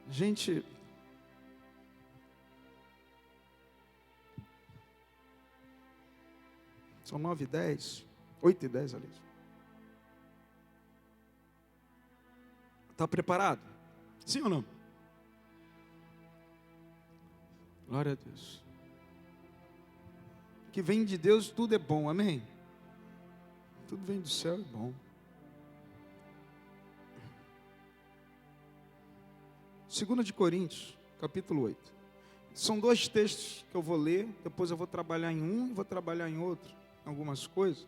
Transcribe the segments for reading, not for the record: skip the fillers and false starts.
Gente, são 9h10, 8h10, aliás. Está preparado? Sim ou não? Glória a Deus. O que vem de Deus, tudo é bom, amém? Tudo vem do céu, é bom. 2 Coríntios, capítulo 8. São 2 textos que eu vou ler, depois eu vou trabalhar em um e vou trabalhar em outro, em algumas coisas.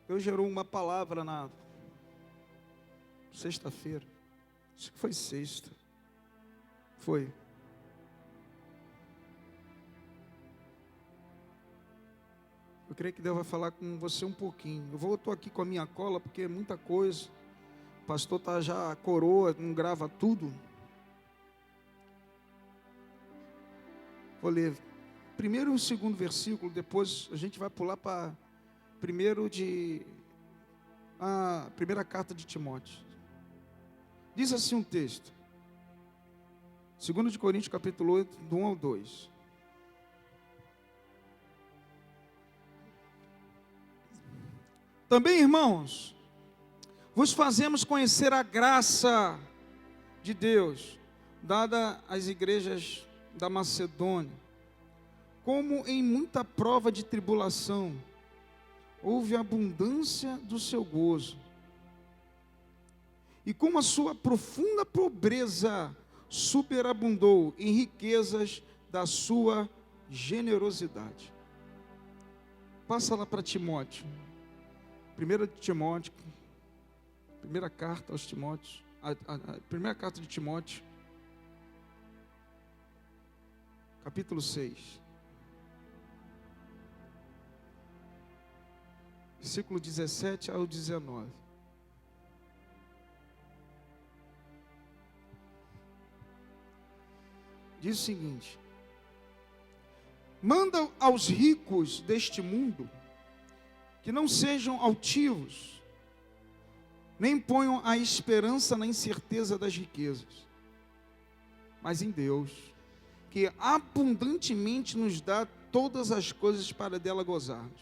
Deus gerou uma palavra na sexta-feira. Acho que foi sexta. Foi. Eu creio que Deus vai falar com você um pouquinho. Eu estou aqui com a minha cola, porque é muita coisa. O pastor está já coroa, não grava tudo. Vou ler primeiro e o segundo versículo, depois a gente vai pular para a primeira carta de Timóteo. Diz assim um texto. 2 Coríntios, capítulo 8, do 1 ao 2. Também, irmãos, vos fazemos conhecer a graça de Deus, dada às igrejas da Macedônia, como em muita prova de tribulação, houve abundância do seu gozo, e como a sua profunda pobreza superabundou em riquezas da sua generosidade. Passa lá para Timóteo. 1 Timóteo, primeira carta aos Timóteos, a primeira carta de Timóteo, capítulo 6, versículo 17 ao 19. Diz o seguinte: manda aos ricos deste mundo que não sejam altivos, nem ponham a esperança na incerteza das riquezas, mas em Deus, que abundantemente nos dá todas as coisas para dela gozarmos.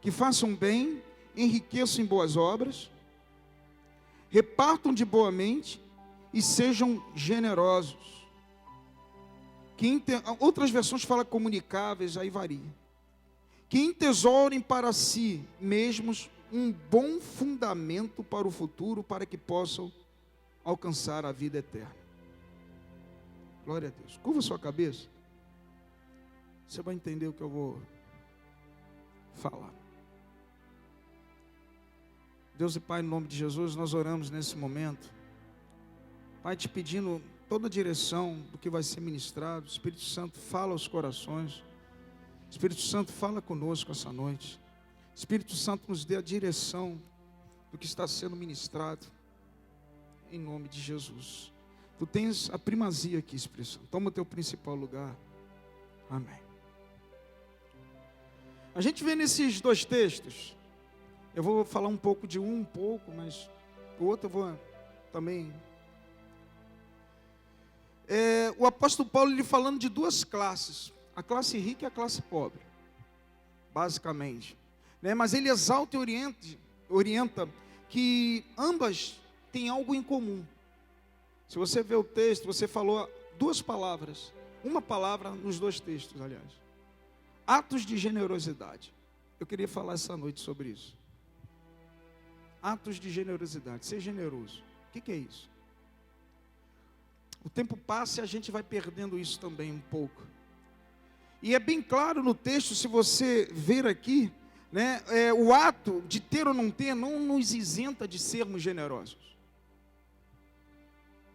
Que façam bem, enriqueçam em boas obras, repartam de boa mente e sejam generosos. Outras versões falam comunicáveis, aí varia. Que entesourem para si mesmos um bom fundamento para o futuro, para que possam alcançar a vida eterna. Glória a Deus. Curva sua cabeça. Você vai entender o que eu vou falar. Deus e Pai, em nome de Jesus, nós oramos nesse momento. Pai, te pedindo toda a direção do que vai ser ministrado. Espírito Santo, fala aos corações. Espírito Santo, fala conosco essa noite. Espírito Santo, nos dê a direção do que está sendo ministrado, em nome de Jesus. Tu tens a primazia aqui, Espírito Santo. Toma o teu principal lugar. Amém. A gente vê nesses 2 textos, eu vou falar um pouco de um pouco, mas o outro eu vou também. O apóstolo Paulo, ele falando de 2 classes. A classe rica e a classe pobre, basicamente, né? Mas ele exalta e orienta que ambas têm algo em comum. Se você vê o texto, você falou 2 palavras, uma palavra nos 2 textos, aliás. Atos de generosidade. Eu queria falar essa noite sobre isso. Atos de generosidade, ser generoso. O que é isso? O tempo passa e a gente vai perdendo isso também um pouco. E é bem claro no texto, se você ver aqui, né, o ato de ter ou não ter não nos isenta de sermos generosos.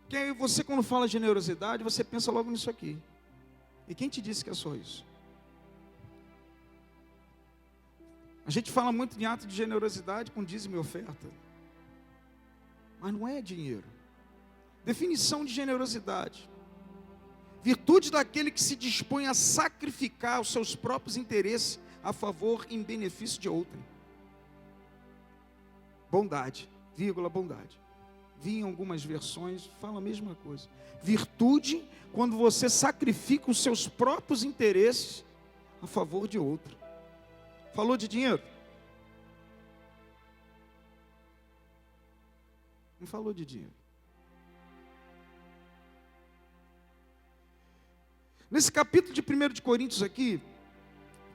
Porque aí você, quando fala generosidade, você pensa logo nisso aqui. E quem te disse que é só isso? A gente fala muito de ato de generosidade com dízimo e oferta. Mas não é dinheiro. Definição de generosidade: virtude daquele que se dispõe a sacrificar os seus próprios interesses a favor em benefício de outrem. Bondade, vírgula, bondade. vi em algumas versões, fala a mesma coisa. Virtude, quando você sacrifica os seus próprios interesses a favor de outro. Falou de dinheiro? Não falou de dinheiro. Nesse capítulo de 1 de Coríntios aqui,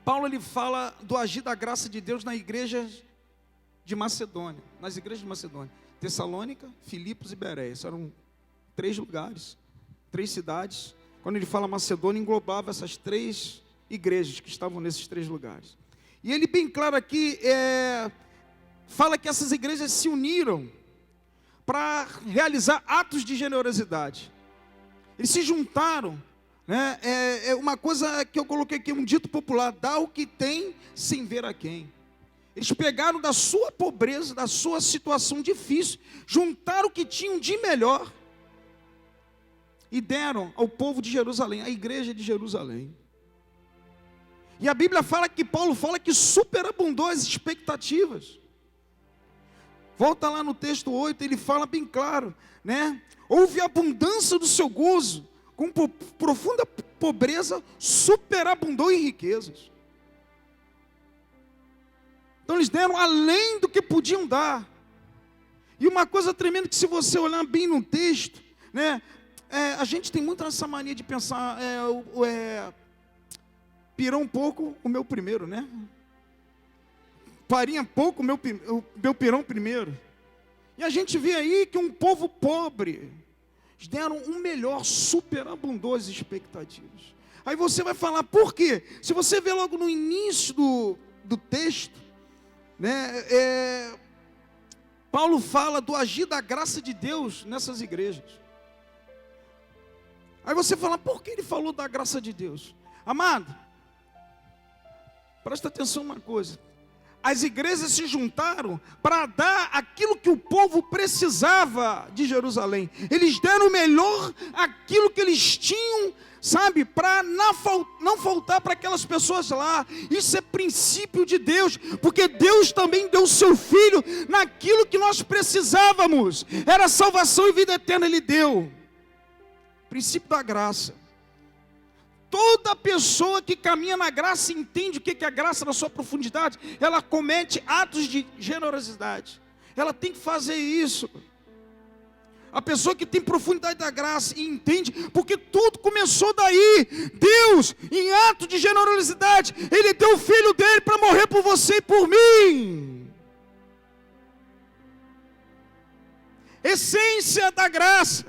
Paulo ele fala do agir da graça de Deus na igreja de Macedônia, nas igrejas de Macedônia, Tessalônica, Filipos e Bereia. Eram 3 lugares, 3 cidades. Quando ele fala Macedônia, englobava essas 3 igrejas que estavam nesses 3 lugares. E ele bem claro aqui, fala que essas igrejas se uniram para realizar atos de generosidade. Eles se juntaram, né? É uma coisa que eu coloquei aqui, um dito popular: dá o que tem sem ver a quem. Eles pegaram da sua pobreza, da sua situação difícil, juntaram o que tinham de melhor e deram ao povo de Jerusalém, à igreja de Jerusalém. E a Bíblia fala que Paulo fala que superabundou as expectativas. Volta lá no texto 8, ele fala bem claro, né? Houve abundância do seu gozo, com profunda pobreza, superabundou em riquezas. Então eles deram além do que podiam dar. E uma coisa tremenda que, se você olhar bem no texto, né? A gente tem muito essa mania de pensar, pirão pouco o meu primeiro, né? Farinha pouco o meu pirão primeiro. E a gente vê aí que um povo pobre, eles deram um melhor, superabundou as expectativas. Aí você vai falar, por quê? Se você vê logo no início do texto, né, Paulo fala do agir da graça de Deus nessas igrejas. Aí você fala, por que ele falou da graça de Deus? Amado, presta atenção uma coisa. As igrejas se juntaram para dar aquilo que o povo precisava de Jerusalém. Eles deram o melhor, aquilo que eles tinham, sabe, para não faltar para aquelas pessoas lá. Isso é princípio de Deus, porque Deus também deu o seu Filho naquilo que nós precisávamos. Era salvação e vida eterna, Ele deu. Princípio da graça. Toda pessoa que caminha na graça, entende o que é a graça na sua profundidade, ela comete atos de generosidade. Ela tem que fazer isso. A pessoa que tem profundidade da graça e entende, porque tudo começou daí. Deus, em ato de generosidade, Ele deu o Filho dele para morrer por você e por mim. Essência da graça,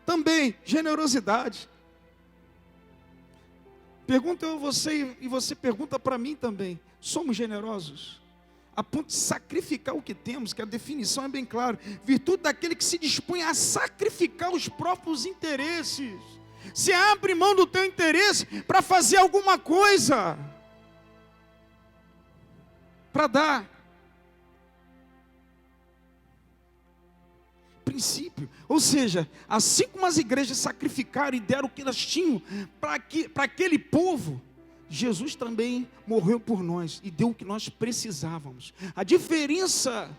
também generosidade. Pergunta eu a você, e você pergunta para mim também: somos generosos? A ponto de sacrificar o que temos, que a definição é bem clara: virtude daquele que se dispõe a sacrificar os próprios interesses. Se abre mão do teu interesse para fazer alguma coisa, para dar. Princípio, ou seja, assim como as igrejas sacrificaram e deram o que elas tinham para aquele povo, Jesus também morreu por nós e deu o que nós precisávamos. A diferença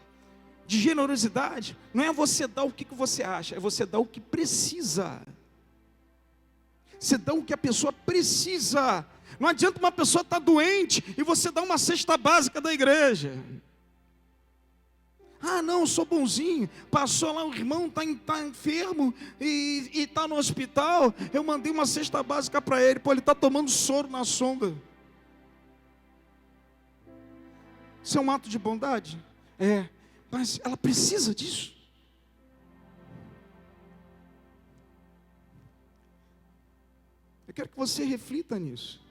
de generosidade não é você dar o que você acha, é você dar o que precisa. Você dá o que a pessoa precisa. Não adianta uma pessoa estar doente e você dar uma cesta básica da igreja. Ah, não, eu sou bonzinho. Passou lá, o irmão está enfermo e está no hospital. Eu mandei uma cesta básica para ele. Pô, ele está tomando soro na sonda. Isso é um ato de bondade? É, mas ela precisa disso. Eu quero que você reflita nisso.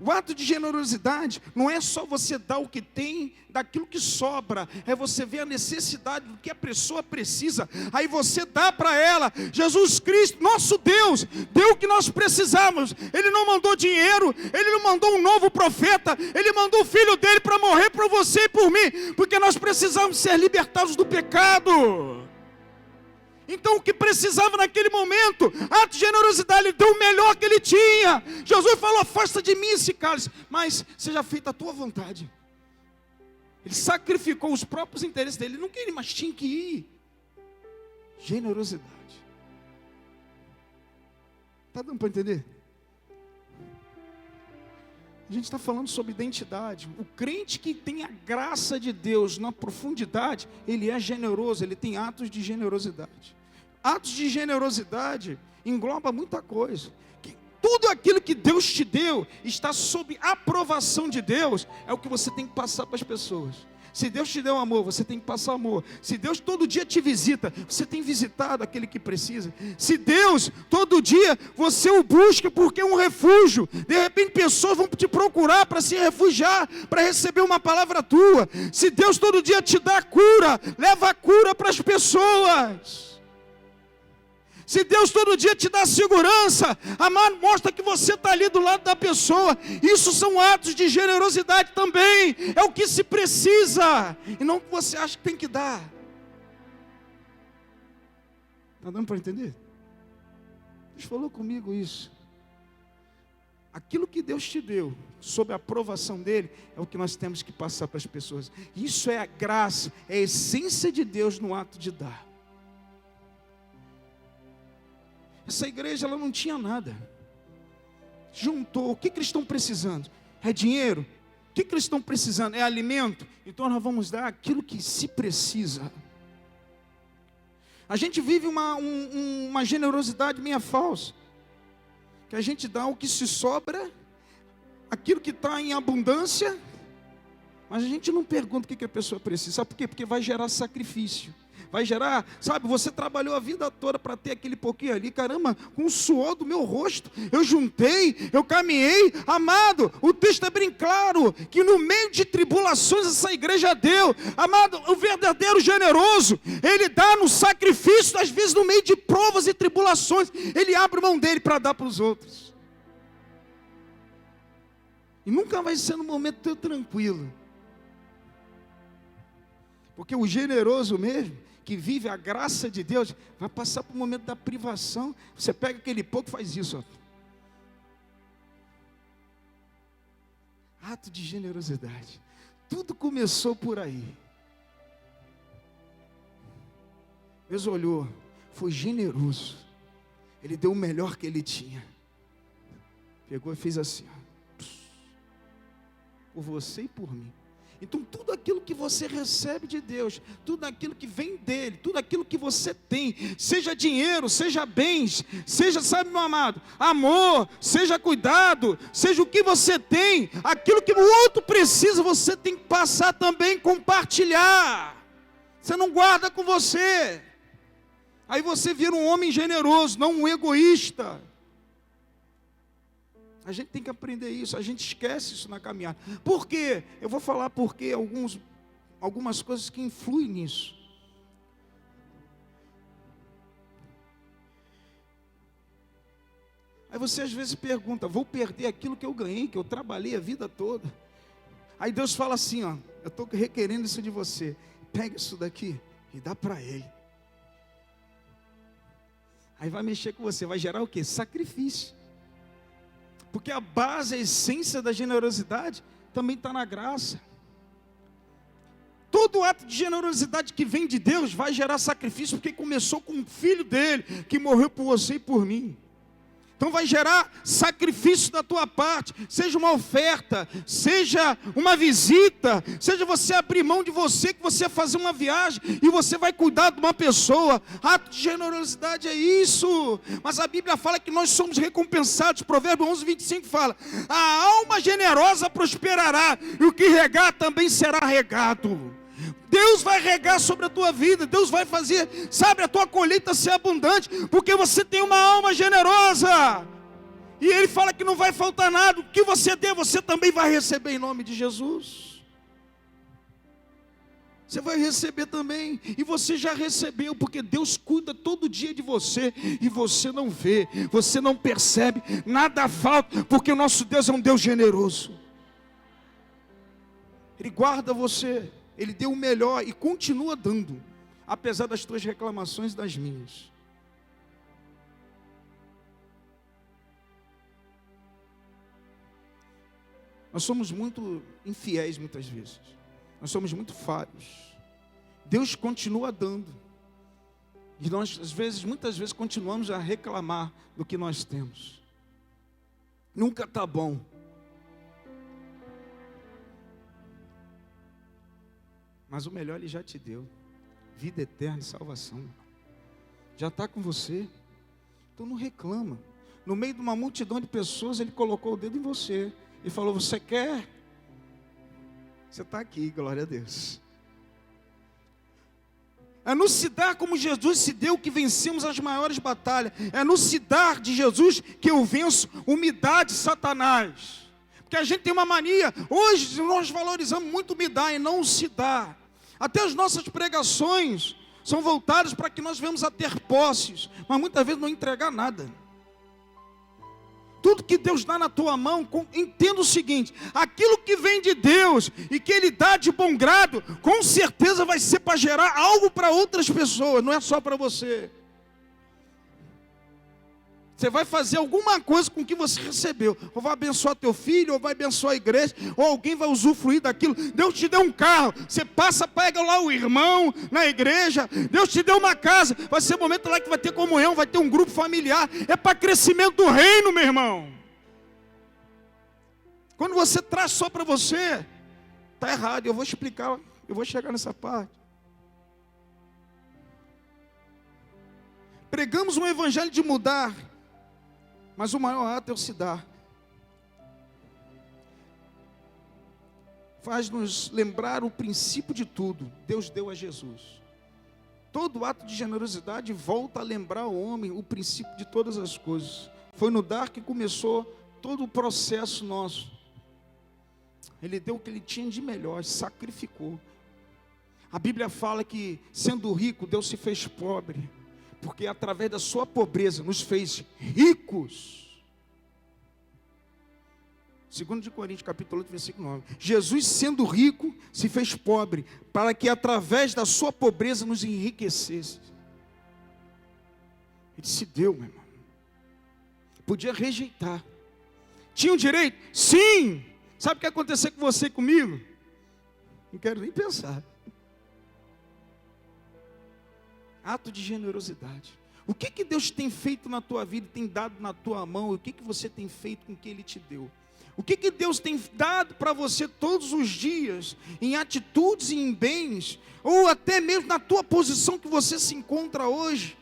O ato de generosidade não é só você dar o que tem daquilo que sobra, é você ver a necessidade do que a pessoa precisa, aí você dá para ela. Jesus Cristo, nosso Deus, deu o que nós precisamos. Ele não mandou dinheiro, Ele não mandou um novo profeta, Ele mandou o Filho dele para morrer por você e por mim, porque nós precisamos ser libertados do pecado. Então o que precisava naquele momento, ato de generosidade, Ele deu o melhor que Ele tinha. Jesus falou: afasta de mim esse cálice, mas seja feita a tua vontade. Ele sacrificou os próprios interesses dele. Ele não queria, mas tinha que ir. Generosidade. Está dando para entender? A gente está falando sobre identidade. O crente que tem a graça de Deus na profundidade, ele é generoso, ele tem atos de generosidade. Atos de generosidade engloba muita coisa. Tudo aquilo que Deus te deu está sob aprovação de Deus, é o que você tem que passar para as pessoas. Se Deus te deu amor, você tem que passar amor. Se Deus todo dia te visita, você tem visitado aquele que precisa. Se Deus todo dia você o busca porque é um refúgio, de repente pessoas vão te procurar para se refugiar, para receber uma palavra tua. Se Deus todo dia te dá cura, leva a cura para as pessoas. Se Deus todo dia te dá segurança, amado, mostra que você está ali do lado da pessoa. Isso são atos de generosidade também. É o que se precisa, e não o que você acha que tem que dar. Está dando para entender? Deus falou comigo isso. Aquilo que Deus te deu, sob a aprovação dele, é o que nós temos que passar para as pessoas. Isso é a graça, é a essência de Deus no ato de dar. Essa igreja, ela não tinha nada. Juntou, o que eles estão precisando? É dinheiro? O que eles estão precisando? É alimento? Então nós vamos dar aquilo que se precisa. A gente vive uma generosidade meio falsa, que a gente dá o que se sobra, aquilo que está em abundância, mas a gente não pergunta o que a pessoa precisa. Sabe por quê? Porque vai gerar sacrifício. Vai gerar, sabe, você trabalhou a vida toda para ter aquele pouquinho ali, caramba, com o suor do meu rosto, eu juntei, eu caminhei, amado, o texto é bem claro, que no meio de tribulações essa igreja deu, amado, o verdadeiro generoso, ele dá no sacrifício, às vezes no meio de provas e tribulações, ele abre mão dele para dar para os outros, e nunca vai ser num momento tão tranquilo, porque o generoso mesmo, que vive a graça de Deus, vai passar por um momento da privação. Você pega aquele pouco e faz isso, ó. Ato de generosidade. Tudo começou por aí. Deus olhou, foi generoso. Ele deu o melhor que ele tinha. Pegou e fez assim, ó, por você e por mim. Então tudo aquilo que você recebe de Deus, tudo aquilo que vem dele, tudo aquilo que você tem, seja dinheiro, seja bens, seja, sabe, meu amado, amor, seja cuidado, seja o que você tem, aquilo que o outro precisa, você tem que passar também, compartilhar. Você não guarda com você. Aí você vira um homem generoso, não um egoísta. A gente tem que aprender isso, a gente esquece isso na caminhada. Por quê? Eu vou falar porque algumas coisas que influem nisso. Aí você às vezes pergunta, vou perder aquilo que eu ganhei, que eu trabalhei a vida toda. Aí Deus fala assim, ó, eu estou requerendo isso de você, pega isso daqui e dá para ele. Aí vai mexer com você, vai gerar o quê? Sacrifício. Porque a base, a essência da generosidade também está na graça. Todo ato de generosidade que vem de Deus vai gerar sacrifício, porque começou com o filho dele, que morreu por você e por mim. Então vai gerar sacrifício da tua parte, seja uma oferta, seja uma visita, seja você abrir mão de você, que você vai fazer uma viagem e você vai cuidar de uma pessoa. Ato de generosidade é isso. Mas a Bíblia fala que nós somos recompensados. Provérbios 11:25 fala, a alma generosa prosperará e o que regar também será regado. Deus vai regar sobre a tua vida, Deus vai fazer, sabe, a tua colheita ser abundante, porque você tem uma alma generosa, e Ele fala que não vai faltar nada, o que você der, você também vai receber em nome de Jesus, você vai receber também, e você já recebeu, porque Deus cuida todo dia de você, e você não vê, você não percebe, nada falta, porque o nosso Deus é um Deus generoso, Ele guarda você, Ele deu o melhor e continua dando, apesar das tuas reclamações e das minhas. Nós somos muito infiéis muitas vezes. Nós somos muito falhos. Deus continua dando. E nós, muitas vezes, continuamos a reclamar do que nós temos. Nunca está bom. Mas o melhor Ele já te deu. Vida eterna e salvação. Já está com você. Então não reclama. No meio de uma multidão de pessoas, Ele colocou o dedo em você. E falou, você quer? Você está aqui, glória a Deus. É no se dar como Jesus se deu que vencemos as maiores batalhas. É no se dar de Jesus que eu venço umidade, Satanás. Porque a gente tem uma mania. Hoje nós valorizamos muito me dar e não o se dar. Até as nossas pregações são voltadas para que nós venhamos a ter posses, mas muitas vezes não entregar nada. Tudo que Deus dá na tua mão, entenda o seguinte: aquilo que vem de Deus e que Ele dá de bom grado, com certeza vai ser para gerar algo para outras pessoas, não é só para você. Você vai fazer alguma coisa com o que você recebeu. Ou vai abençoar teu filho, ou vai abençoar a igreja, ou alguém vai usufruir daquilo. Deus te deu um carro, você passa, pega lá o irmão na igreja. Deus te deu uma casa, vai ser um momento lá que vai ter comunhão, vai ter um grupo familiar. É para crescimento do reino, meu irmão. Quando você traz só para você, está errado. Eu vou explicar, eu vou chegar nessa parte. Pregamos um evangelho de mudar, mas o maior ato é o se dar. Faz-nos lembrar o princípio de tudo. Deus deu a Jesus. Todo ato de generosidade volta a lembrar ao homem o princípio de todas as coisas. Foi no dar que começou todo o processo nosso. Ele deu o que Ele tinha de melhor, sacrificou. A Bíblia fala que, sendo rico, Deus se fez pobre, porque através da sua pobreza nos fez ricos. 2 Coríntios capítulo 8, versículo 9. Jesus, sendo rico, se fez pobre, para que através da sua pobreza nos enriquecesse. Ele se deu, meu irmão. Podia rejeitar. Tinha o direito? Sim! Sabe o que ia acontecer com você e comigo? Não quero nem pensar. Ato de generosidade. O que Deus tem feito na tua vida, tem dado na tua mão? O que você tem feito com o que Ele te deu? O que Deus tem dado para você todos os dias, em atitudes e em bens, ou até mesmo na tua posição que você se encontra hoje?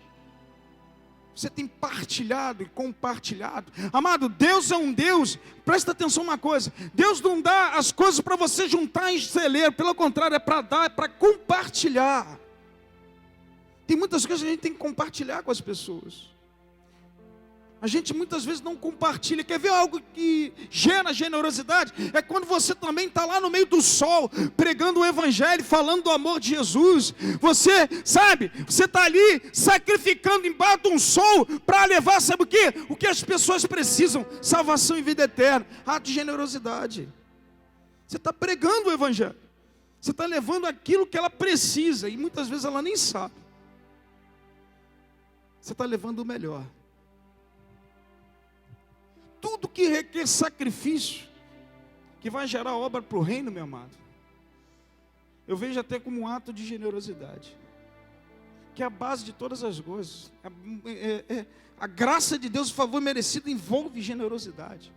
Você tem partilhado e compartilhado. Amado, Deus é um Deus, presta atenção uma coisa, Deus não dá as coisas para você juntar em celeiro, pelo contrário, é para dar, é para compartilhar. Tem muitas coisas que a gente tem que compartilhar com as pessoas. A gente muitas vezes não compartilha. Quer ver algo que gera generosidade? É quando você também está lá no meio do sol, pregando o evangelho, falando do amor de Jesus. Você, sabe, você está ali sacrificando embaixo de um sol para levar, sabe o quê? O que as pessoas precisam: salvação e vida eterna. Ato de generosidade. Você está pregando o evangelho. Você está levando aquilo que ela precisa, e muitas vezes ela nem sabe. Você está levando o melhor. Tudo que requer sacrifício, que vai gerar obra para o reino, meu amado, eu vejo até como um ato de generosidade, que é a base de todas as coisas. A graça de Deus, o favor merecido, envolve generosidade.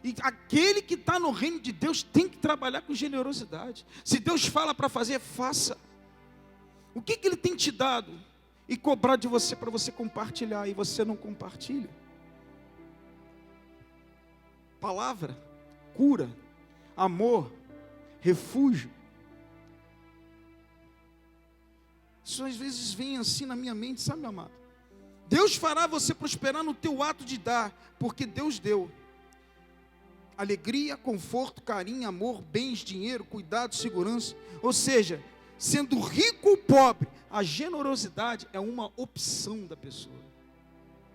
E aquele que está no reino de Deus tem que trabalhar com generosidade. Se Deus fala para fazer, faça. O que Ele tem te dado e cobrar de você para você compartilhar, e você não compartilha? Palavra, cura, amor, refúgio. Isso às vezes vem assim na minha mente, sabe, meu amado? Deus fará você prosperar no teu ato de dar, porque Deus deu. Alegria, conforto, carinho, amor, bens, dinheiro, cuidado, segurança. Ou seja, sendo rico ou pobre, a generosidade é uma opção da pessoa.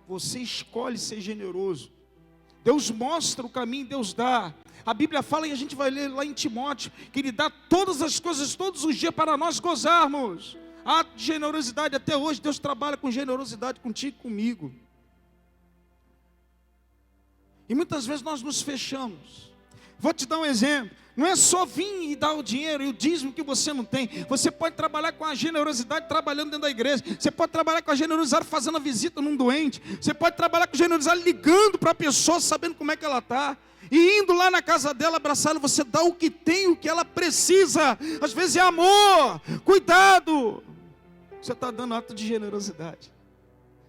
Você escolhe ser generoso. Deus mostra o caminho, Deus dá. A Bíblia fala, e a gente vai ler lá em Timóteo, que Ele dá todas as coisas todos os dias para nós gozarmos. Ato de generosidade. Até hoje Deus trabalha com generosidade contigo e comigo. E muitas vezes nós nos fechamos. Vou te dar um exemplo. Não é só vir e dar o dinheiro e o dízimo que você não tem. Você pode trabalhar com a generosidade trabalhando dentro da igreja. Você pode trabalhar com a generosidade fazendo a visita num doente. Você pode trabalhar com a generosidade ligando para a pessoa, sabendo como é que ela está. E indo lá na casa dela, abraçá-la, você dá o que tem, o que ela precisa. Às vezes é amor, cuidado. Você está dando ato de generosidade.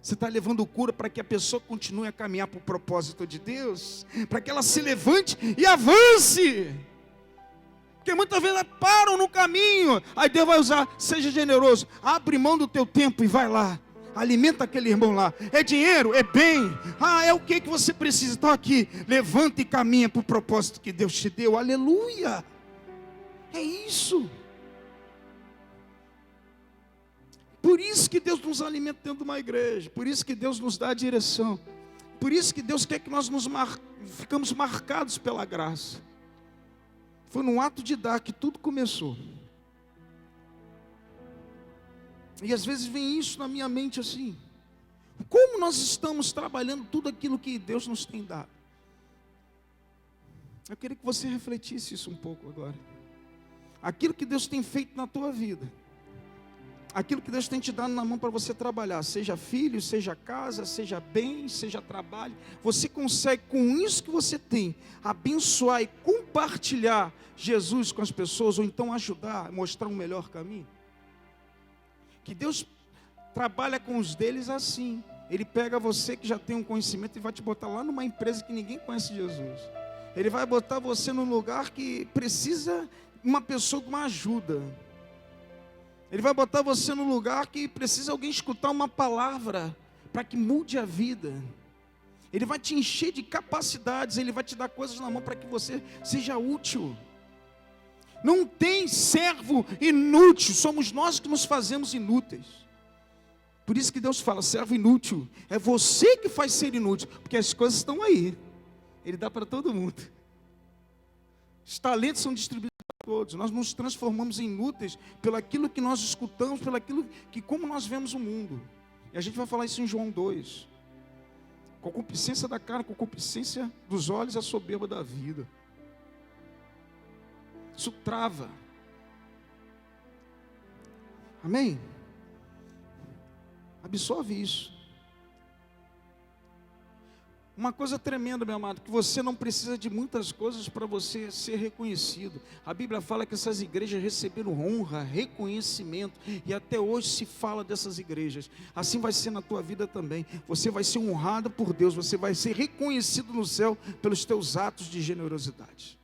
Você está levando cura para que a pessoa continue a caminhar para o propósito de Deus. Para que ela se levante e avance. Porque muitas vezes elas param no caminho. Aí Deus vai usar, seja generoso. Abre mão do teu tempo e vai lá. Alimenta aquele irmão lá. É dinheiro? É bem? É o que você precisa? Então aqui, levanta e caminha para o propósito que Deus te deu. Aleluia. É isso. Por isso que Deus nos alimenta dentro de uma igreja. Por isso que Deus nos dá a direção. Por isso que Deus quer que nós ficamos marcados pela graça. Foi no ato de dar que tudo começou. E às vezes vem isso na minha mente assim. Como nós estamos trabalhando tudo aquilo que Deus nos tem dado? Eu queria que você refletisse isso um pouco agora. Aquilo que Deus tem feito na tua vida. Aquilo que Deus tem te dado na mão para você trabalhar. Seja filho, seja casa, seja bem, seja trabalho. Você consegue com isso que você tem abençoar e compartilhar Jesus com as pessoas. Ou então ajudar, mostrar um melhor caminho. Que Deus trabalha com os deles assim. Ele pega você que já tem um conhecimento e vai te botar lá numa empresa que ninguém conhece Jesus. Ele vai botar você num lugar que precisa uma pessoa com uma ajuda. Ele vai botar você num lugar que precisa alguém escutar uma palavra para que mude a vida. Ele vai te encher de capacidades, Ele vai te dar coisas na mão para que você seja útil. Não tem servo inútil, somos nós que nos fazemos inúteis. Por isso que Deus fala, servo inútil, é você que faz ser inútil, porque as coisas estão aí, Ele dá para todo mundo. Os talentos são distribuídos para todos, nós nos transformamos em inúteis pelo aquilo que nós escutamos, pelo aquilo que como nós vemos o mundo. E a gente vai falar isso em João 2. Concupiscência da carne, concupiscência dos olhos, a soberba da vida. Isso trava. Amém? Absorve isso. Uma coisa tremenda, meu amado, que você não precisa de muitas coisas para você ser reconhecido. A Bíblia fala que essas igrejas receberam honra, reconhecimento, e até hoje se fala dessas igrejas. Assim vai ser na tua vida também. Você vai ser honrado por Deus, você vai ser reconhecido no céu pelos teus atos de generosidade.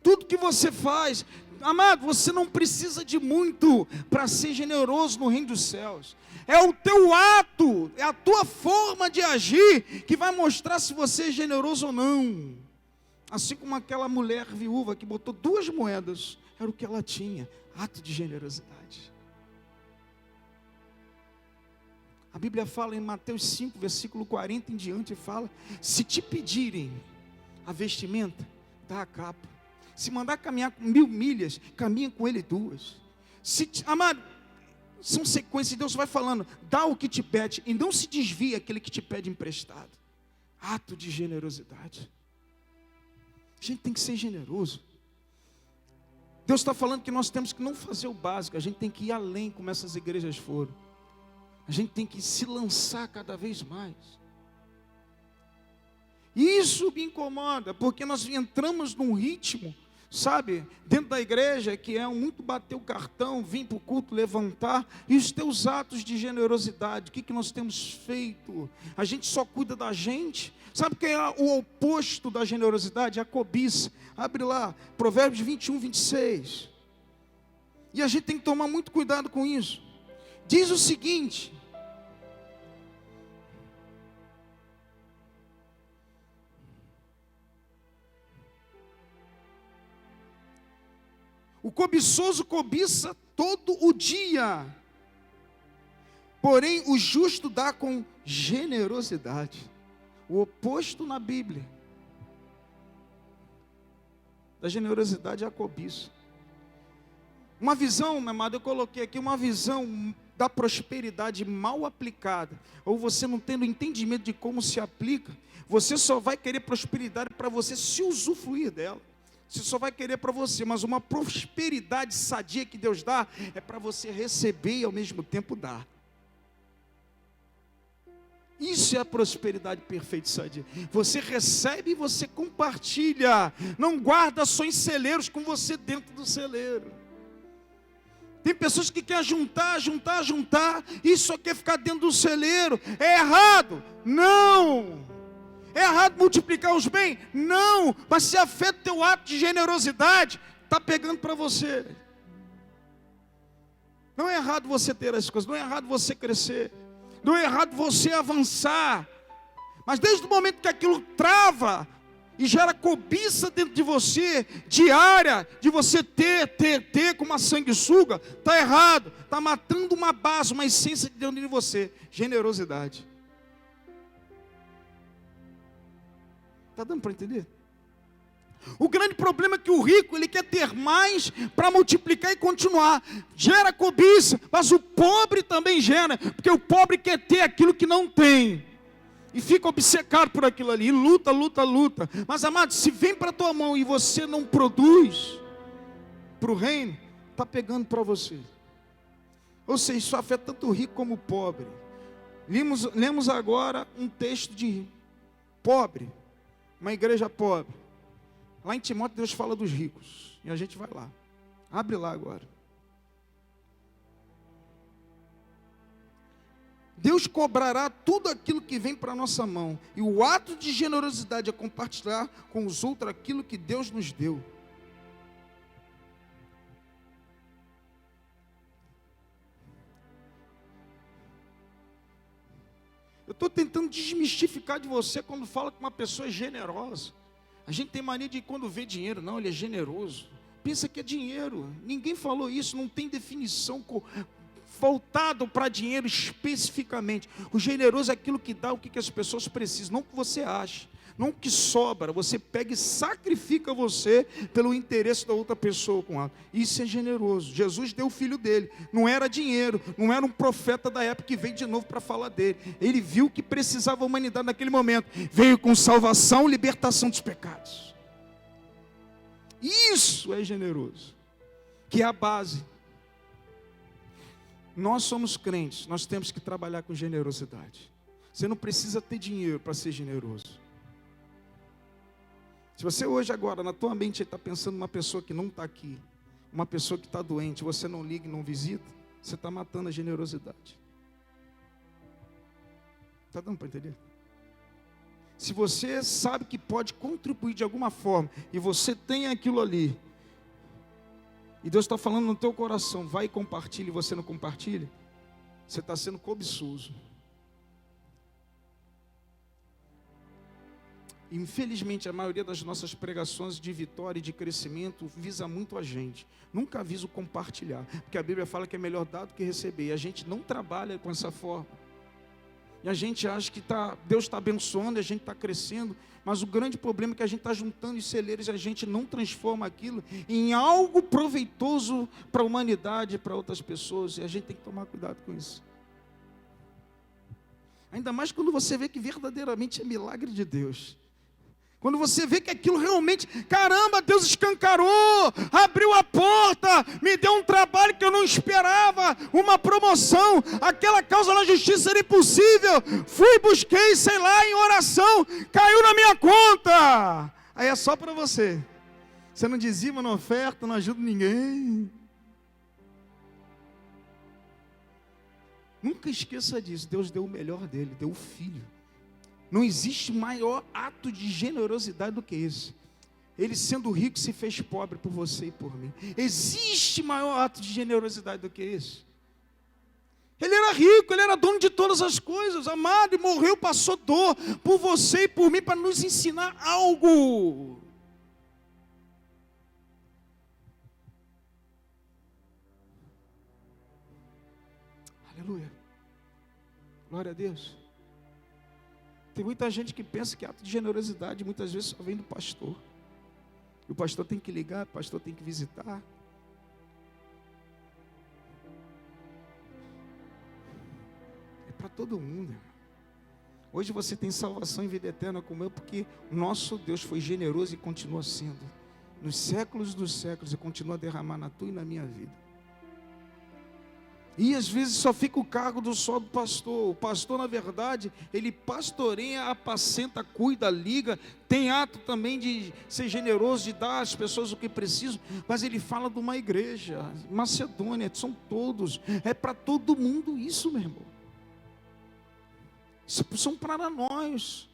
Tudo que você faz, amado, você não precisa de muito para ser generoso no reino dos céus. É o teu ato, é a tua forma de agir que vai mostrar se você é generoso ou não. Assim como aquela mulher viúva que botou 2 moedas, era o que ela tinha, ato de generosidade. A Bíblia fala em Mateus 5, versículo 40 em diante, fala, se te pedirem a vestimenta, dá a capa. Se mandar caminhar com 1000 milhas, caminha com ele 2. Amado, são sequências, Deus vai falando, dá o que te pede, e não se desvia aquele que te pede emprestado. Ato de generosidade. A gente tem que ser generoso. Deus está falando que nós temos que não fazer o básico, a gente tem que ir além, como essas igrejas foram. A gente tem que se lançar cada vez mais. Isso me incomoda, porque nós entramos num ritmo, sabe, dentro da igreja, que é muito bater o cartão, vir para o culto, levantar, e os teus atos de generosidade, o que nós temos feito? A gente só cuida da gente. Sabe o que é o oposto da generosidade? A cobiça. Abre lá, Provérbios 21, 26. E a gente tem que tomar muito cuidado com isso. Diz o seguinte: o cobiçoso cobiça todo o dia, porém o justo dá com generosidade. O oposto na Bíblia da generosidade é a cobiça. Uma visão, meu amado, eu coloquei aqui uma visão da prosperidade mal aplicada, ou você não tendo entendimento de como se aplica, você só vai querer prosperidade para você se usufruir dela. você só vai querer para você, mas uma prosperidade sadia que Deus dá, é para você receber e ao mesmo tempo dar. Isso é a prosperidade perfeita e sadia. Você recebe e você compartilha. Não guarda só em celeiros com você dentro do celeiro. Tem pessoas que querem juntar e só quer ficar dentro do celeiro. É errado? Não. É errado multiplicar os bens? Não. Mas se afeta o teu ato de generosidade, está pegando para você. Não é errado você ter as coisas, não é errado você crescer. Não é errado você avançar, mas desde o momento que aquilo trava e gera cobiça dentro de você, diária, de você ter com uma sanguessuga, está errado, está matando uma base, uma essência de dentro de você, generosidade. Está dando para entender? O grande problema é que o rico, ele quer ter mais para multiplicar e continuar. Gera cobiça, mas o pobre também gera, porque o pobre quer ter aquilo que não tem. E fica obcecado por aquilo ali, luta. Mas, amado, se vem para a tua mão e você não produz para o reino, está pegando para você. Ou seja, isso afeta tanto o rico como o pobre. Lemos agora um texto de pobre, uma igreja pobre. Lá em Timóteo, Deus fala dos ricos. E a gente vai lá. Abre lá agora. Deus cobrará tudo aquilo que vem para a nossa mão. E o ato de generosidade é compartilhar com os outros aquilo que Deus nos deu. Eu estou tentando desmistificar de você quando fala que uma pessoa é generosa. A gente tem mania de quando vê dinheiro, não, ele é generoso. Pensa que é dinheiro. Ninguém falou isso, não tem definição voltado para dinheiro especificamente. O generoso é aquilo que dá o que as pessoas precisam, não o que você acha, não o que sobra. Você pega e sacrifica você pelo interesse da outra pessoa com ela. Isso é generoso. Jesus deu o filho dele. Não era dinheiro, não era um profeta da época que veio de novo para falar dele. Ele viu que precisava a humanidade naquele momento. Veio com salvação, libertação dos pecados. Isso é generoso, que é a base. Nós somos crentes, nós temos que trabalhar com generosidade. Você não precisa ter dinheiro para ser generoso. Se você hoje agora, na tua mente, está pensando numa pessoa que não está aqui, uma pessoa que está doente, você não liga e não visita, você está matando a generosidade. Está dando para entender? Se você sabe que pode contribuir de alguma forma, e você tem aquilo ali, e Deus está falando no teu coração, vai e compartilha, e você não compartilha, você está sendo cobiçoso. Infelizmente, a maioria das nossas pregações de vitória e de crescimento visa muito a gente. Nunca visa o compartilhar. Porque a Bíblia fala que é melhor dar do que receber. E a gente não trabalha com essa forma. E a gente acha que Deus está abençoando, a gente está crescendo. Mas o grande problema é que a gente está juntando os celeiros e a gente não transforma aquilo em algo proveitoso para a humanidade, para outras pessoas. E a gente tem que tomar cuidado com isso. Ainda mais quando você vê que verdadeiramente é milagre de Deus. Quando você vê que aquilo realmente, caramba, Deus escancarou, abriu a porta, me deu um trabalho que eu não esperava, uma promoção, aquela causa na justiça era impossível, fui, busquei, sei lá, em oração, caiu na minha conta. Aí é só para você. Você não dizima, não oferta, não ajuda ninguém. Nunca esqueça disso, Deus deu o melhor dele, deu o filho. Não existe maior ato de generosidade do que esse. Ele sendo rico se fez pobre por você e por mim. Existe maior ato de generosidade do que esse? Ele era rico, ele era dono de todas as coisas, amado, e morreu, passou dor por você e por mim para nos ensinar algo. Aleluia. Glória a Deus. Tem muita gente que pensa que ato de generosidade muitas vezes só vem do pastor. E o pastor tem que ligar, o pastor tem que visitar. É para todo mundo. Hoje você tem salvação e vida eterna como eu, porque o nosso Deus foi generoso e continua sendo. nos séculos dos séculos e continua a derramar na tua e na minha vida. E às vezes só fica o cargo só do pastor. O pastor, na verdade, ele pastoreia, apacenta, cuida, liga. Tem ato também de ser generoso, de dar às pessoas o que precisam. Mas ele fala de uma igreja, Macedônia, são todos. É para todo mundo isso, meu irmão. Isso são para nós.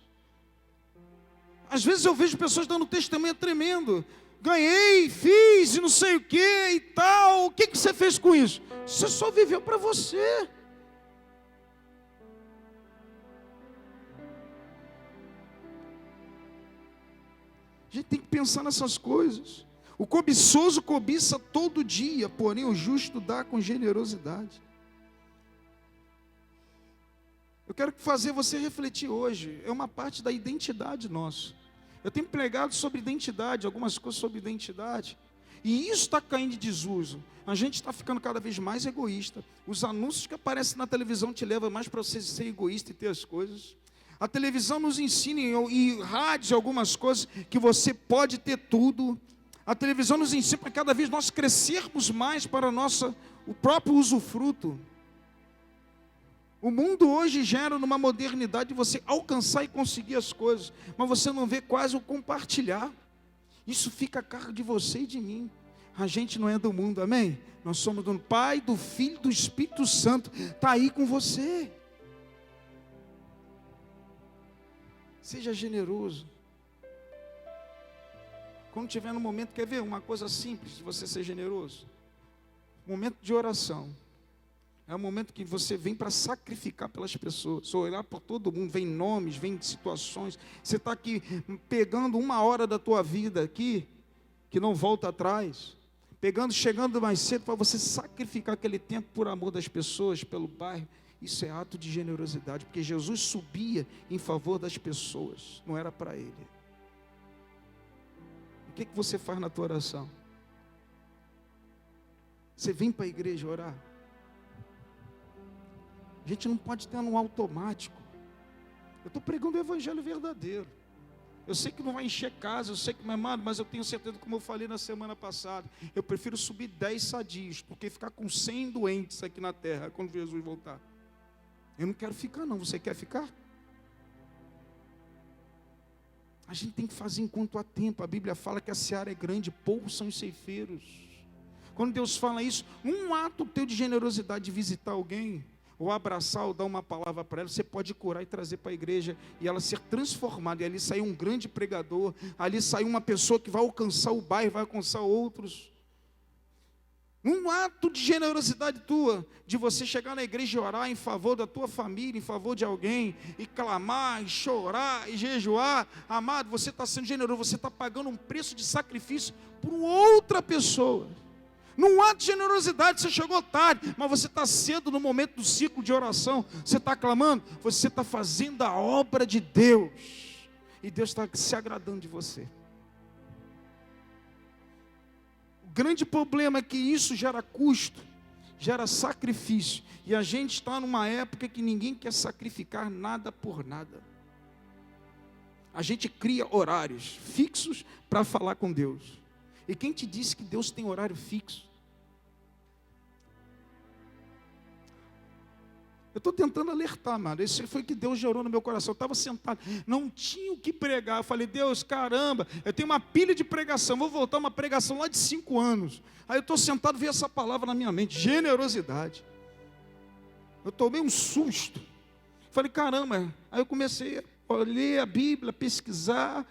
Às vezes eu vejo pessoas dando testemunho tremendo. Ganhei, fiz e não sei o que e tal. O que você fez com isso? Você só viveu para você. A gente tem que pensar nessas coisas. O cobiçoso cobiça todo dia, porém o justo dá com generosidade. Eu quero fazer você refletir hoje. É uma parte da identidade nossa. Eu tenho pregado sobre identidade, algumas coisas sobre identidade. E isso está caindo em desuso. A gente está ficando cada vez mais egoísta. Os anúncios que aparecem na televisão te levam mais para você ser egoísta e ter as coisas. A televisão nos ensina e rádio algumas coisas que você pode ter tudo. A televisão nos ensina para cada vez nós crescermos mais para o próprio usufruto. O mundo hoje gera numa modernidade de você alcançar e conseguir as coisas, mas você não vê quase o compartilhar. Isso fica a cargo de você e de mim. A gente não é do mundo, amém? Nós somos do Pai, do Filho, do Espírito Santo. Está aí com você. Seja generoso. Quando tiver no momento, quer ver uma coisa simples de você ser generoso? Momento de oração. É um momento que você vem para sacrificar pelas pessoas, olhar por todo mundo, vem nomes, vem situações. Você está aqui pegando 1 hora da tua vida aqui, que não volta atrás. Chegando mais cedo para você sacrificar aquele tempo por amor das pessoas, pelo bairro. Isso é ato de generosidade, porque Jesus subia em favor das pessoas, não era para ele. O que você faz na tua oração? Você vem para a igreja orar? A gente não pode ter no automático. Eu estou pregando o evangelho verdadeiro. Eu sei que não vai encher casa, eu sei que não é amado, mas eu tenho certeza, como eu falei na semana passada, eu prefiro subir 10 sadios, do que ficar com 100 doentes aqui na terra, quando Jesus voltar. Eu não quero ficar não, você quer ficar? A gente tem que fazer enquanto há tempo. A Bíblia fala que a seara é grande, poucos são os ceifeiros. Quando Deus fala isso, um ato teu de generosidade de visitar alguém, ou abraçar, ou dar uma palavra para ela, você pode curar e trazer para a igreja, e ela ser transformada, e ali sair um grande pregador, ali sair uma pessoa que vai alcançar o bairro, vai alcançar outros. Um ato de generosidade tua, de você chegar na igreja e orar em favor da tua família, em favor de alguém, e clamar, e chorar, e jejuar. Amado, você está sendo generoso, você está pagando um preço de sacrifício por outra pessoa. Num ato de generosidade, você chegou tarde, mas você está cedo no momento do ciclo de oração, você está clamando, você está fazendo a obra de Deus, e Deus está se agradando de você. O grande problema é que isso gera custo, gera sacrifício, e a gente está numa época que ninguém quer sacrificar nada por nada. A gente cria horários fixos para falar com Deus. E quem te disse que Deus tem horário fixo? Eu estou tentando alertar, mano. Isso foi o que Deus gerou no meu coração. Eu estava sentado, não tinha o que pregar. Eu falei, Deus, caramba, eu tenho uma pilha de pregação. Vou voltar uma pregação lá de 5 anos. Aí eu estou sentado, veio essa palavra na minha mente, generosidade. Eu tomei um susto. Falei, caramba. Aí eu comecei a ler a Bíblia, pesquisar,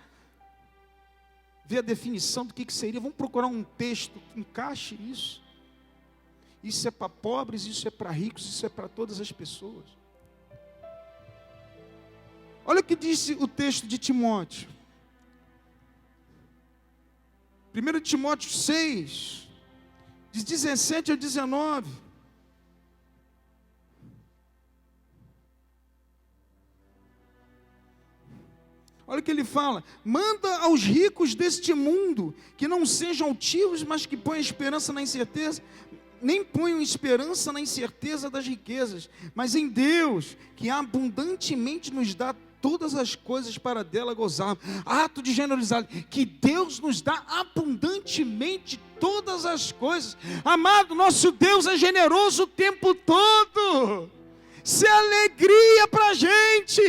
ver a definição do que seria. Vamos procurar um texto que encaixe isso. Isso é para pobres, isso é para ricos, isso é para todas as pessoas. Olha o que disse o texto de Timóteo. 1 Timóteo 6, de 17 a 19. Olha o que ele fala: manda aos ricos deste mundo que não sejam altivos, mas que ponham esperança na incerteza, nem ponham esperança na incerteza das riquezas, mas em Deus, que abundantemente nos dá todas as coisas para dela gozar. Ato de generosidade, que Deus nos dá abundantemente todas as coisas. Amado, nosso Deus é generoso o tempo todo. Isso é alegria para a gente.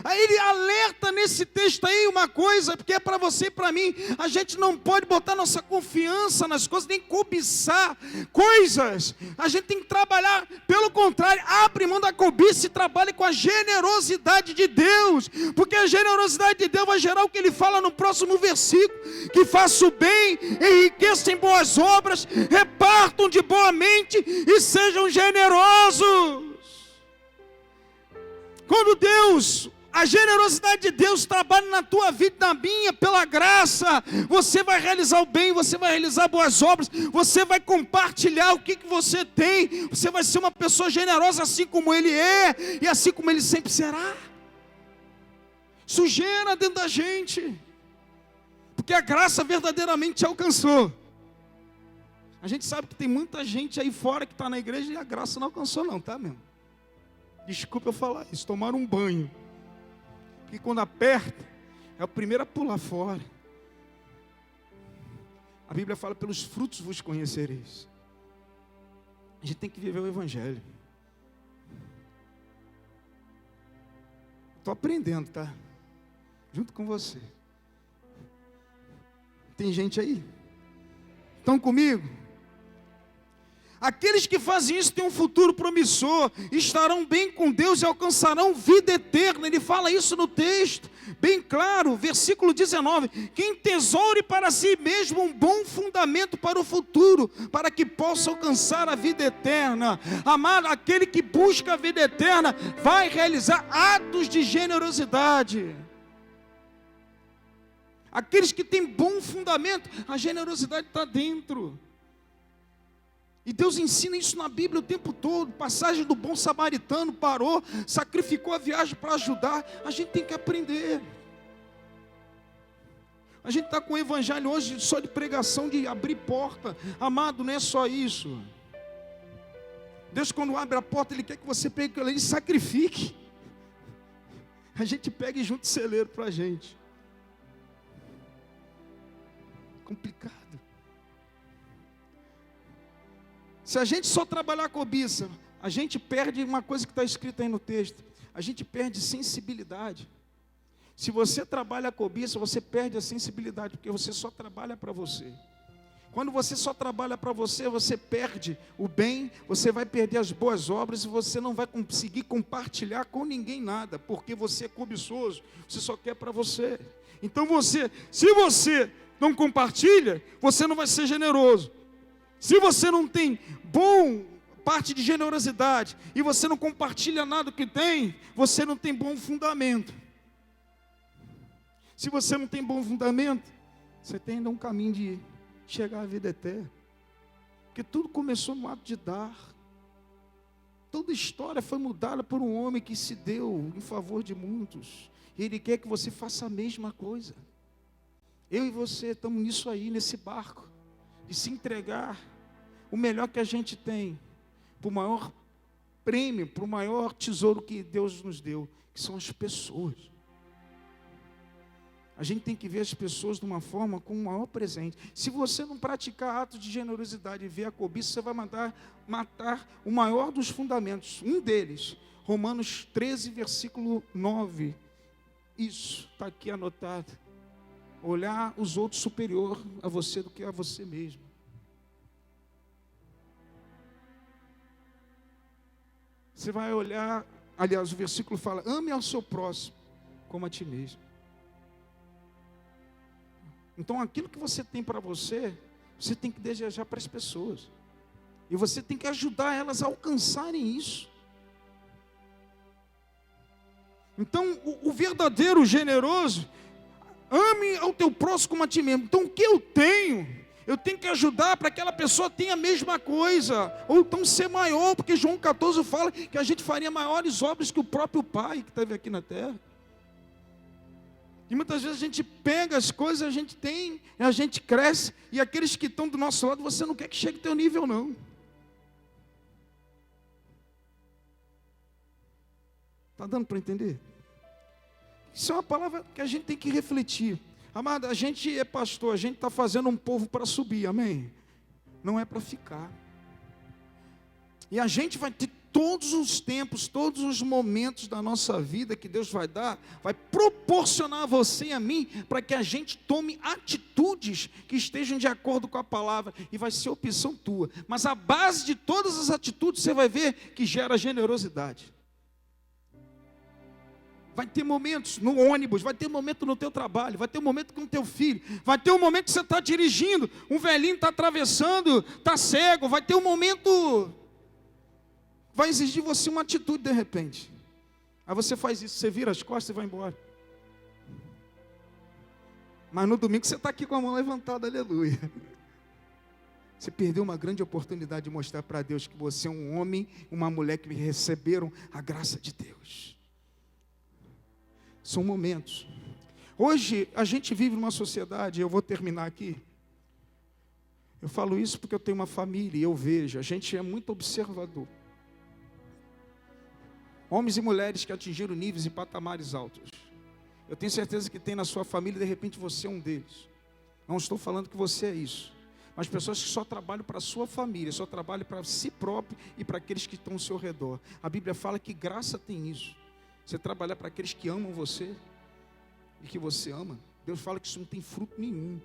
Aí ele alerta nesse texto aí uma coisa, porque é para você e para mim. A gente não pode botar nossa confiança nas coisas, nem cobiçar coisas. A gente tem que trabalhar, pelo contrário, abre mão da cobiça e trabalhe com a generosidade de Deus. Porque a generosidade de Deus vai gerar o que ele fala no próximo versículo: que faça o bem, enriqueça em boas obras, repartam de boa mente e sejam generosos. Quando a generosidade de Deus trabalha na tua vida e na minha, pela graça, você vai realizar o bem, você vai realizar boas obras, você vai compartilhar o que você tem, você vai ser uma pessoa generosa assim como Ele é, e assim como Ele sempre será. Isso gera dentro da gente, porque a graça verdadeiramente te alcançou. A gente sabe que tem muita gente aí fora que está na igreja e a graça não alcançou não, tá mesmo? Desculpa eu falar isso, tomaram um banho. Porque quando aperta, é o primeiro a pular fora. A Bíblia fala: pelos frutos vos conhecereis. A gente tem que viver o Evangelho. Estou aprendendo, tá? Junto com você. Tem gente aí? Estão comigo? Aqueles que fazem isso têm um futuro promissor, estarão bem com Deus e alcançarão vida eterna. Ele fala isso no texto, bem claro, versículo 19: quem tesoure para si mesmo um bom fundamento para o futuro, para que possa alcançar a vida eterna. Amado, aquele que busca a vida eterna vai realizar atos de generosidade. Aqueles que têm bom fundamento, a generosidade está dentro. E Deus ensina isso na Bíblia o tempo todo. Passagem do bom samaritano, parou, sacrificou a viagem para ajudar. A gente tem que aprender. A gente está com o evangelho hoje só de pregação, de abrir porta. Amado, não é só isso. Deus, quando abre a porta, Ele quer que você pegue aquilo ali e sacrifique. A gente pega e junta o celeiro para a gente. Complicado. Se a gente só trabalhar a cobiça, a gente perde uma coisa que está escrita aí no texto. A gente perde sensibilidade. Se você trabalha a cobiça, você perde a sensibilidade, porque você só trabalha para você. Quando você só trabalha para você, você perde o bem, você vai perder as boas obras e você não vai conseguir compartilhar com ninguém nada, porque você é cobiçoso, você só quer para você. Então se você não compartilha, você não vai ser generoso. Se você não tem parte de generosidade e você não compartilha nada que tem, você não tem bom fundamento. Se você não tem bom fundamento, você tem ainda um caminho de chegar à vida eterna. Porque tudo começou no ato de dar. Toda história foi mudada por um homem que se deu em favor de muitos. E Ele quer que você faça a mesma coisa. Eu e você estamos nisso aí, nesse barco, de se entregar o melhor que a gente tem, para o maior prêmio, para o maior tesouro que Deus nos deu, que são as pessoas. A gente tem que ver as pessoas de uma forma com o maior presente. Se você não praticar atos de generosidade e ver a cobiça, você vai matar o maior dos fundamentos, um deles, Romanos 13, versículo 9. Isso está aqui anotado. Olhar os outros superior a você do que a você mesmo. Você vai olhar, aliás, o versículo fala: ame ao seu próximo como a ti mesmo. Então, aquilo que você tem para você, você tem que desejar para as pessoas. E você tem que ajudar elas a alcançarem isso. Então, o verdadeiro generoso, ame ao teu próximo como a ti mesmo. Então, o que eu tenho que ajudar para que aquela pessoa tenha a mesma coisa, ou então ser maior, porque João 14 fala que a gente faria maiores obras que o próprio Pai que esteve aqui na terra. E muitas vezes a gente pega as coisas, a gente tem, a gente cresce, e aqueles que estão do nosso lado, você não quer que chegue ao teu nível, não. Está dando para entender? Isso é uma palavra que a gente tem que refletir. Amado, a gente é pastor, a gente está fazendo um povo para subir, amém? Não é para ficar. E a gente vai ter todos os tempos, todos os momentos da nossa vida que Deus vai dar, vai proporcionar a você e a mim, para que a gente tome atitudes que estejam de acordo com a palavra, e vai ser opção tua. Mas a base de todas as atitudes, você vai ver que gera generosidade. Vai ter momentos no ônibus, vai ter momento no teu trabalho, vai ter um momento com o teu filho, vai ter um momento que você está dirigindo, um velhinho está atravessando, está cego, vai ter um momento, vai exigir de você uma atitude de repente. Aí você faz isso, você vira as costas e vai embora. Mas no domingo você está aqui com a mão levantada, aleluia. Você perdeu uma grande oportunidade de mostrar para Deus que você é um homem, uma mulher que receberam a graça de Deus. São momentos. Hoje a gente vive numa sociedade, eu vou terminar aqui. Eu falo isso porque eu tenho uma família e eu vejo, a gente é muito observador. Homens e mulheres que atingiram níveis e patamares altos. Eu tenho certeza que tem na sua família, de repente você é um deles. Não estou falando que você é isso. Mas pessoas que só trabalham para a sua família, só trabalham para si próprio e para aqueles que estão ao seu redor. A Bíblia fala que graça tem isso. Você trabalhar para aqueles que amam você e que você ama. Deus fala que isso não tem fruto nenhum.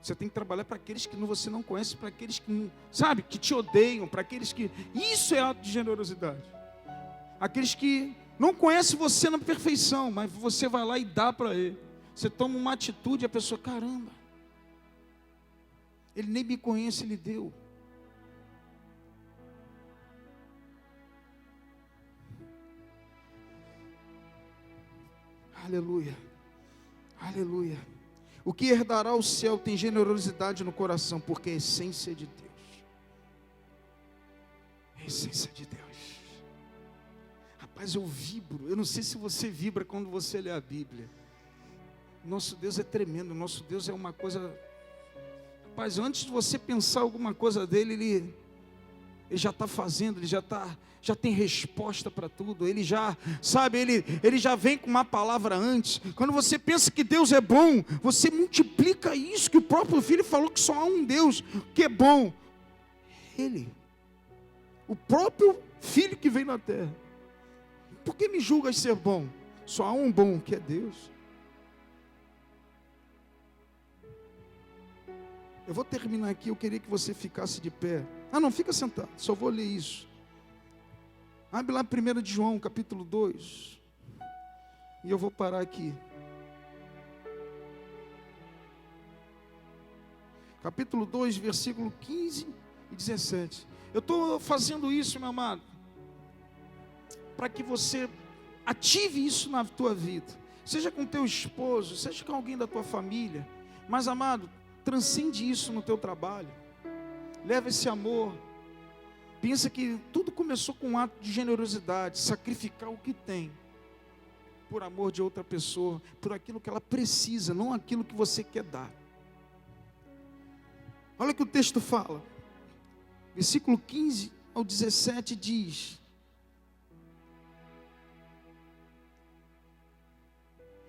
Você tem que trabalhar para aqueles que você não conhece, para aqueles que, sabe, que te odeiam, para aqueles que... Isso é ato de generosidade. Aqueles que não conhecem você na perfeição, mas você vai lá e dá para ele. Você toma uma atitude e a pessoa, caramba, ele nem me conhece, ele deu. Aleluia, aleluia. O que herdará o céu tem generosidade no coração, porque é a essência de Deus. É a essência de Deus. Rapaz, eu vibro. Eu não sei se você vibra quando você lê a Bíblia. Nosso Deus é tremendo. Nosso Deus é uma coisa. Rapaz, antes de você pensar alguma coisa dele, ele já está fazendo, ele já tem resposta para tudo, ele já, sabe, ele já vem com uma palavra antes. Quando você pensa que Deus é bom, você multiplica isso, que o próprio Filho falou que só há um Deus que é bom. Ele, o próprio Filho que veio na terra. Por que me julgas ser bom? Só há um bom, que é Deus. Eu vou terminar aqui, eu queria que você ficasse de pé. Ah, não, fica sentado, só vou ler isso. Abre lá 1 de João, capítulo 2. E eu vou parar aqui. Capítulo 2, versículo 15 e 17. Eu estou fazendo isso, meu amado, para que você ative isso na tua vida. Seja com teu esposo, seja com alguém da tua família. Mas, amado, transcende isso no teu trabalho. Leva esse amor. Pensa que tudo começou com um ato de generosidade, sacrificar o que tem, por amor de outra pessoa, por aquilo que ela precisa, não aquilo que você quer dar. Olha o que o texto fala, versículo 15 ao 17 diz: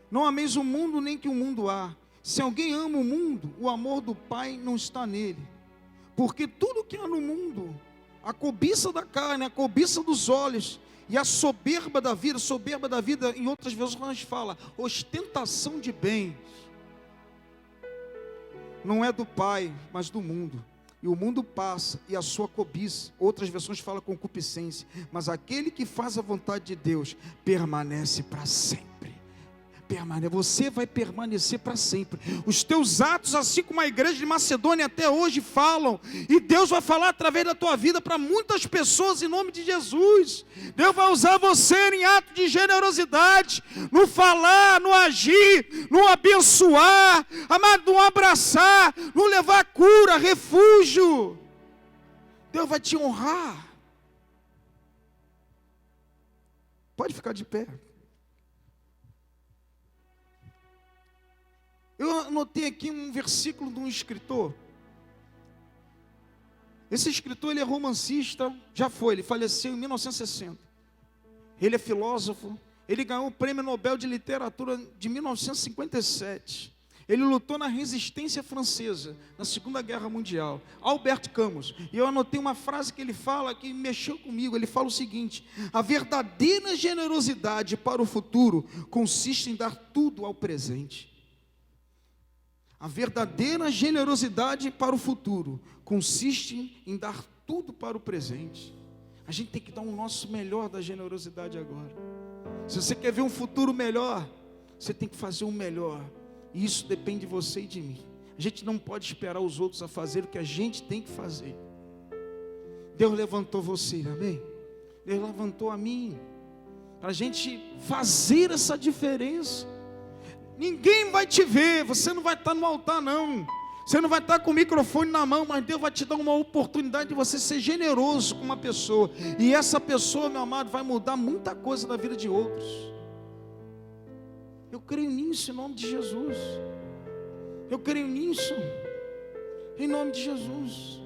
não ameis o mundo, nem que o mundo há. Se alguém ama o mundo, o amor do Pai não está nele. Porque tudo que há no mundo, a cobiça da carne, a cobiça dos olhos e a soberba da vida, em outras versões fala, ostentação de bens, não é do Pai, mas do mundo. E o mundo passa, e a sua cobiça, outras versões falam concupiscência, mas aquele que faz a vontade de Deus, permanece para sempre. Você vai permanecer para sempre. Os teus atos, assim como a igreja de Macedônia até hoje falam, e Deus vai falar através da tua vida para muitas pessoas em nome de Jesus. Deus vai usar você em ato de generosidade, no falar, no agir, no abençoar, amado, no abraçar, no levar cura, refúgio. Deus vai te honrar. Pode ficar de pé. Eu anotei aqui um versículo de um escritor. Esse escritor, ele é romancista, ele faleceu em 1960. ele é filósofo, ele ganhou o Prêmio Nobel de Literatura de 1957. Ele lutou na resistência francesa, na Segunda Guerra Mundial. Albert Camus. E eu anotei uma frase que ele fala, que mexeu comigo. Ele fala o seguinte: a verdadeira generosidade para o futuro consiste em dar tudo ao presente. A verdadeira generosidade para o futuro consiste em dar tudo para o presente. A gente tem que dar o nosso melhor da generosidade agora. Se você quer ver um futuro melhor, você tem que fazer o melhor. E isso depende de você e de mim. A gente não pode esperar os outros a fazer o que a gente tem que fazer. Deus levantou você, amém? Deus levantou a mim, para a gente fazer essa diferença. Ninguém vai te ver, você não vai estar no altar não. Você não vai estar com o microfone na mão, mas Deus vai te dar uma oportunidade de você ser generoso com uma pessoa. E essa pessoa, meu amado, vai mudar muita coisa na vida de outros. Eu creio nisso em nome de Jesus. Eu creio nisso em nome de Jesus.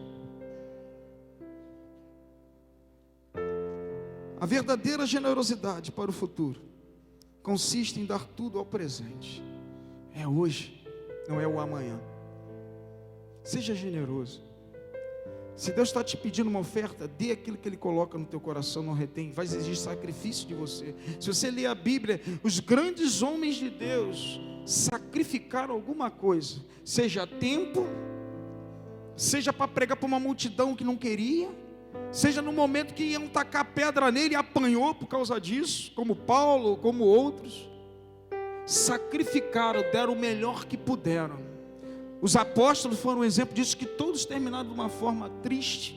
A verdadeira generosidade para o futuro consiste em dar tudo ao presente. É hoje, não é o amanhã. Seja generoso. Se Deus está te pedindo uma oferta, dê aquilo que Ele coloca no teu coração, não retém. Vai exigir sacrifício de você. Se você ler a Bíblia, os grandes homens de Deus sacrificaram alguma coisa, seja tempo, seja para pregar para uma multidão que não queria, seja no momento que iam tacar pedra nele e apanhou por causa disso, como Paulo, como outros. Sacrificaram, deram o melhor que puderam. Os apóstolos foram um exemplo disso, que todos terminaram de uma forma triste.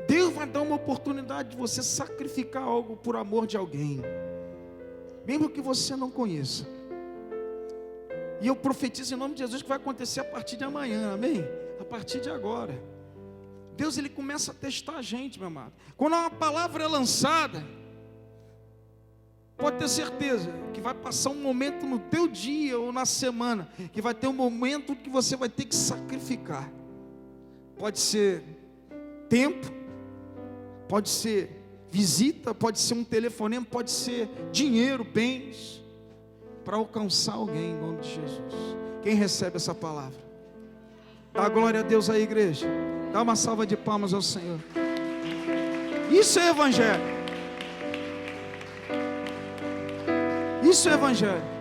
Deus vai dar uma oportunidade de você sacrificar algo por amor de alguém, mesmo que você não conheça. E eu profetizo em nome de Jesus que vai acontecer a partir de amanhã, amém? A partir de agora. Deus, Ele começa a testar a gente, meu amado. Quando uma palavra é lançada, pode ter certeza que vai passar um momento no teu dia ou na semana, que vai ter um momento que você vai ter que sacrificar. Pode ser tempo, pode ser visita, pode ser um telefonema, pode ser dinheiro, bens, para alcançar alguém em nome de Jesus. Quem recebe essa palavra? Dá glória a Deus aí, igreja. Dá uma salva de palmas ao Senhor. Isso é evangelho. Isso é evangelho.